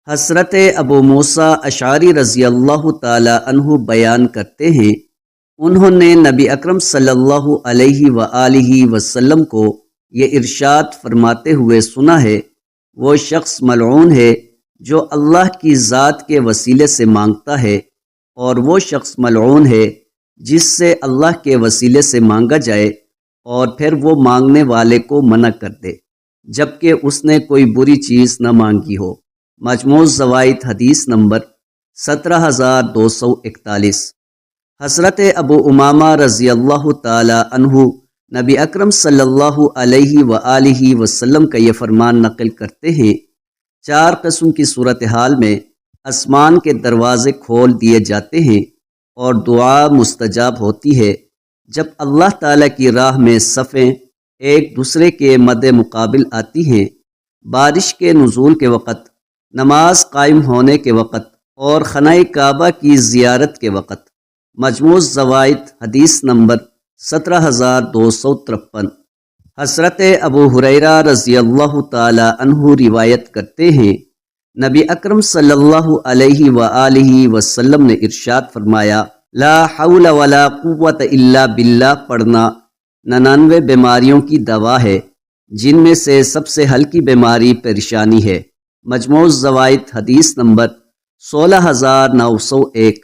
حضرت ابو موسیٰ اشعری رضی اللہ تعالی عنہ بیان کرتے ہیں، انہوں نے نبی اکرم صلی اللہ علیہ وآلہ وسلم کو یہ ارشاد فرماتے ہوئے سنا ہے، وہ شخص ملعون ہے جو اللہ کی ذات کے وسیلے سے مانگتا ہے، اور وہ شخص ملعون ہے جس سے اللہ کے وسیلے سے مانگا جائے اور پھر وہ مانگنے والے کو منع کر دے جبکہ اس نے کوئی بری چیز نہ مانگی ہو۔ مجموع الزوائد حدیث نمبر 17241۔ حضرت ابو امامہ رضی اللہ تعالی عنہ نبی اکرم صلی اللہ علیہ وآلہ وسلم کا یہ فرمان نقل کرتے ہیں، 4 قسم کی صورتحال میں آسمان کے دروازے کھول دیے جاتے ہیں اور دعا مستجاب ہوتی ہے جب اللہ تعالیٰ کی راہ میں صفیں ایک دوسرے کے مد مقابل آتی ہیں، بارش کے نزول کے وقت، نماز قائم ہونے کے وقت اور خانہ کعبہ کی زیارت کے وقت۔ مجموع الزوائد حدیث نمبر 17253۔ حضرت ابو ہریرہ رضی اللہ تعالی عنہ روایت کرتے ہیں، نبی اکرم صلی اللہ علیہ وآلہ وسلم نے ارشاد فرمایا، لا حول ولا قوت الا باللہ پڑھنا 99 بیماریوں کی دوا ہے، جن میں سے سب سے ہلکی بیماری پریشانی ہے۔ مجموع الزوائد حدیث نمبر 16901۔